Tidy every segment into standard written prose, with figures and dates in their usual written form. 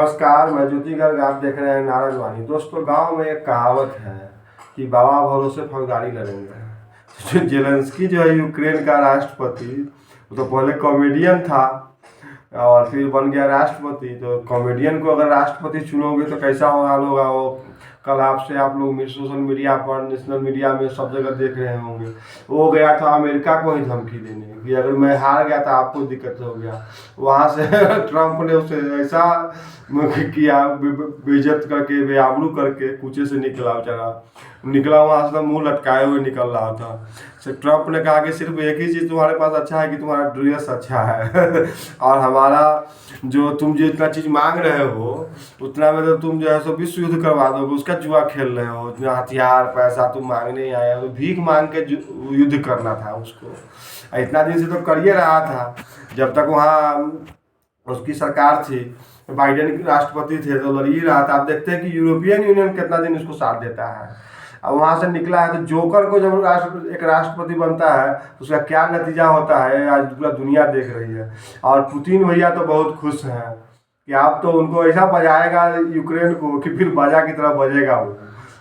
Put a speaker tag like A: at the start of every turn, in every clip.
A: नमस्कार, मैं ज्योति गर्ग। आप देख रहे हैं नारद वाणी। दोस्तों, गांव में एक कहावत है कि बाबा भरोसे फौजदारी लड़ेंगे। जो जेलेंस्की जो है यूक्रेन का राष्ट्रपति, वो तो पहले कॉमेडियन था और फिर बन गया राष्ट्रपति। तो कॉमेडियन को अगर राष्ट्रपति चुनोगे तो कैसा हाल होगा वो कल आपसे आप लोग सोशल मीडिया पर, नेशनल मीडिया में सब जगह देख रहे होंगे। वो गया था अमेरिका को ही धमकी देने कि अगर मैं हार गया तो आपको दिक्कत हो गया। वहाँ से ट्रंप ने उसे ऐसा किया, बेइज्जत करके, बेआबरू करके कूचे से निकला बेचारा। निकला वहाँ से तो मुंह लटकाए हुए निकल रहा था। ट्रंप ने कहा कि सिर्फ एक ही चीज़ तुम्हारे पास अच्छा है कि तुम्हारा ड्रेस अच्छा है और हमारा तुम जो इतना चीज़ मांग रहे हो उतना में तो तुम जो है सो विश्व युद्ध करवा दोगे। उसका जुआ खेल रहे हो, इतना हथियार पैसा तुम मांगने ही आए हो। भीख मांग के युद्ध करना था उसको। इतना दिन से तो कर ही रहा था जब तक वहाँ उसकी सरकार थी, बाइडेन राष्ट्रपति थे तो लड़ ही रहा था। आप देखते हैं कि यूरोपियन यूनियन कितना दिन उसको साथ देता है। अब वहाँ से निकला है तो जोकर को जब एक राष्ट्रपति बनता है तो उसका क्या नतीजा होता है आज पूरा दुनिया देख रही है। और पुतिन भैया तो बहुत खुश हैं कि आप तो उनको ऐसा बजाएगा यूक्रेन को कि फिर बाजा की तरह बजेगा वो।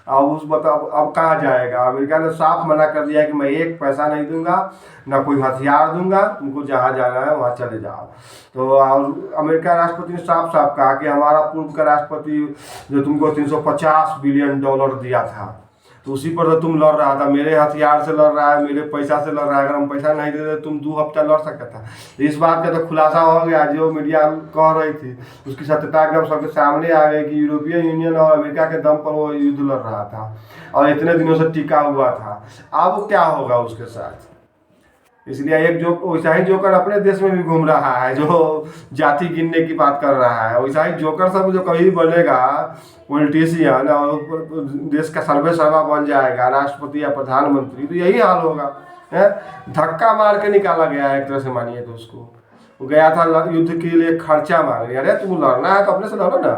A: अब अब कहाँ जाएगा। अमेरिका ने साफ मना कर दिया कि मैं एक पैसा नहीं दूंगा, ना कोई हथियार दूंगा, तुमको जहाँ जाना है वहाँ चले जाओ। तो और अमेरिका राष्ट्रपति ने साफ साफ कहा कि हमारा पूर्व का राष्ट्रपति जो तुमको $350 बिलियन दिया था तो उसी पर तो तुम लड़ रहा था। मेरे हथियार से लड़ रहा है, मेरे पैसा से लड़ रहा है। अगर हम पैसा नहीं देते तुम 2 हफ्ता लड़ सकता था। इस बात का तो खुलासा हो गया। जो मीडिया कह रही थी उसकी सत्यता एकदम सबके सामने आ गई कि यूरोपियन यूनियन और अमेरिका के दम पर वो युद्ध लड़ रहा था और इतने दिनों से टिका हुआ था। अब क्या होगा उसके साथ। इसलिए एक वैसा ही जोकर अपने देश में भी घूम रहा है जो जाति गिनने की बात कर रहा है। वैसा ही जोकर सब जो कभी बनेगा पॉलिटिशियन और देश का सर्वे सर्वा बन जाएगा राष्ट्रपति या प्रधानमंत्री, तो यही हाल होगा। है धक्का मार के निकाला गया है एक तरह से, मानिए तो उसको। वो गया था युद्ध के लिए खर्चा मांगने। अरे तुम लड़ना है तो अपने से लड़ो ना,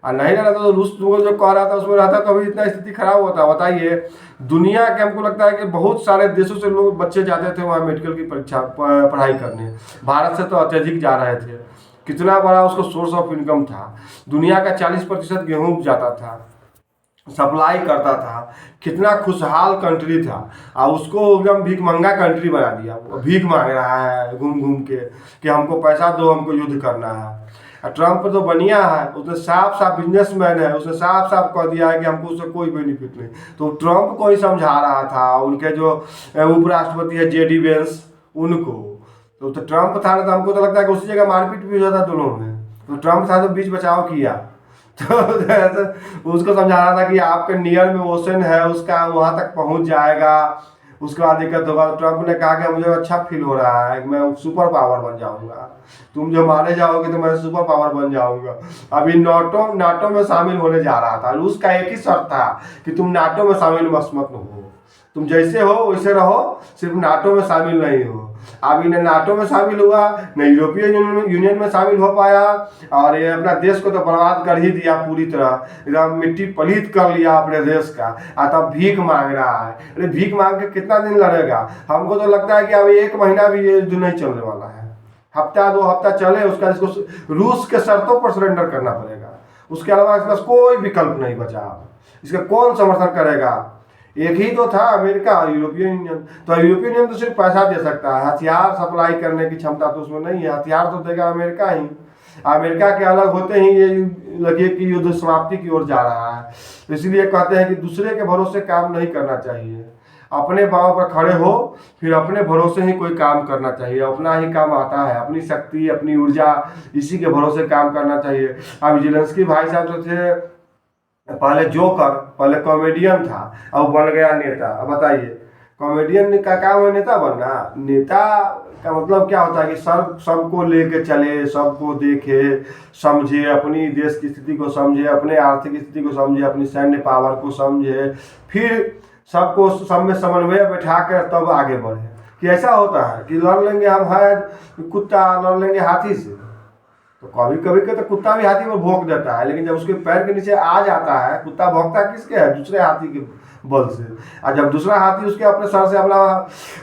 A: और नहीं रहता तो रूस तुमको जो कह रहा था उसमें रहता कभी इतना स्थिति खराब होता। बताइए, दुनिया के हमको लगता है कि बहुत सारे देशों से लोग बच्चे जाते थे वहाँ मेडिकल की परीक्षा पढ़ाई करने। भारत से तो अत्यधिक जा रहे थे। कितना बड़ा उसको सोर्स ऑफ इनकम था। दुनिया का 40% गेहूँ जाता था, सप्लाई करता था। कितना खुशहाल कंट्री था और उसको एकदम भीख मंगा कंट्री बना दिया। भीख मांग रहा है घूम घूम के कि हमको पैसा दो, हमको युद्ध करना है। ट्रंप तो बनिया है, उसने साफ साफ बिजनेसमैन है, उसने साफ साफ कह दिया है कि हमको उससे कोई बेनिफिट नहीं। तो ट्रंप को ही समझा रहा था उनके जो उपराष्ट्रपति है JD वेंस उनको। तो ट्रंप था ना, तो हमको तो लगता है कि उसी जगह मारपीट भी हो जाता दोनों में। तो ट्रंप था तो बीच बचाव किया। तो उसको समझा रहा था कि आपके नियर में ओशन है, उसका वहाँ तक पहुँच जाएगा, उसके बाद दिक्कत होगा। ट्रंप ने कहा कि मुझे अच्छा फील हो रहा है कि मैं सुपर पावर बन जाऊंगा। तुम जो मारे जाओगे तो मैं सुपर पावर बन जाऊंगा। अभी नाटो में शामिल होने जा रहा था। रूस का एक ही शर्त था कि तुम नाटो में शामिल मत हो, तुम जैसे हो वैसे रहो, सिर्फ नाटो में शामिल नहीं हो। अभी न नाटो में शामिल हुआ, न यूरोपियन यूनियन में शामिल हो पाया और ये अपना देश को तो बर्बाद कर ही दिया पूरी तरह। एकदम मिट्टी पलीत कर लिया अपने देश का। तब भीख मांग रहा है। अरे भीख मांग के कितना दिन लड़ेगा। हमको तो लगता है कि अभी 1 महीना भी ये युद्ध नहीं चलने वाला है। हफ्ता 2 हफ्ता चले, उसका इसको रूस के शर्तों पर सरेंडर करना पड़ेगा। उसके अलावा इसके पास कोई विकल्प नहीं बचा। इसका कौन समर्थन करेगा। एक ही तो था अमेरिका और यूरोपियन यूनियन। तो यूरोपियन यूनियन तो सिर्फ पैसा दे सकता है, हथियार सप्लाई करने की क्षमता तो उसमें नहीं है। हथियार तो देगा अमेरिका ही। अमेरिका के अलग होते ही ये लगे कि युद्ध समाप्ति की ओर जा रहा है। तो इसलिए कहते हैं कि दूसरे के भरोसे काम नहीं करना चाहिए। अपने पाँव पर खड़े हो, फिर अपने भरोसे ही कोई काम करना चाहिए। अपना ही काम आता है, अपनी शक्ति, अपनी ऊर्जा, इसी के भरोसे काम करना चाहिए। अब जेलेंस्की भाई साहब जो थे पहले जोकर, पहले कॉमेडियन था, अब बन गया नेता। अब बताइए, कॉमेडियन का काम है नेता बनना। नेता का मतलब क्या होता है कि सबको लेके चले, सबको देखे, समझे, अपनी देश की स्थिति को समझे, अपने आर्थिक स्थिति को समझे, अपनी सैन्य पावर को समझे, फिर सबको सब में समन्वय बैठा कर तब आगे बढ़े। कि ऐसा होता है कि लड़ लेंगे हम है कुत्ता, लड़ लेंगे हाथी से, तो तो कभी कभी के तो कुत्ता भी हाथी पर भौंक देता है, लेकिन जब उसके पैर के नीचे आ जाता है, कुत्ता भौंकता किसके है? दूसरे हाथी के बल से। और जब दूसरा हाथी उसके अपने सर से अपना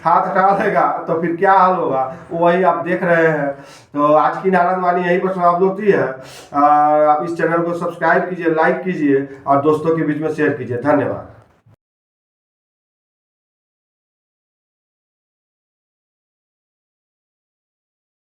A: हाथ हटा देगा तो फिर क्या हाल होगा, वही आप देख रहे हैं। तो आज की नारद वाणी यहीं पर समाप्त होती है। आप इस चैनल को सब्सक्राइब कीजिए, लाइक कीजिए और दोस्तों के बीच में शेयर कीजिए। धन्यवाद।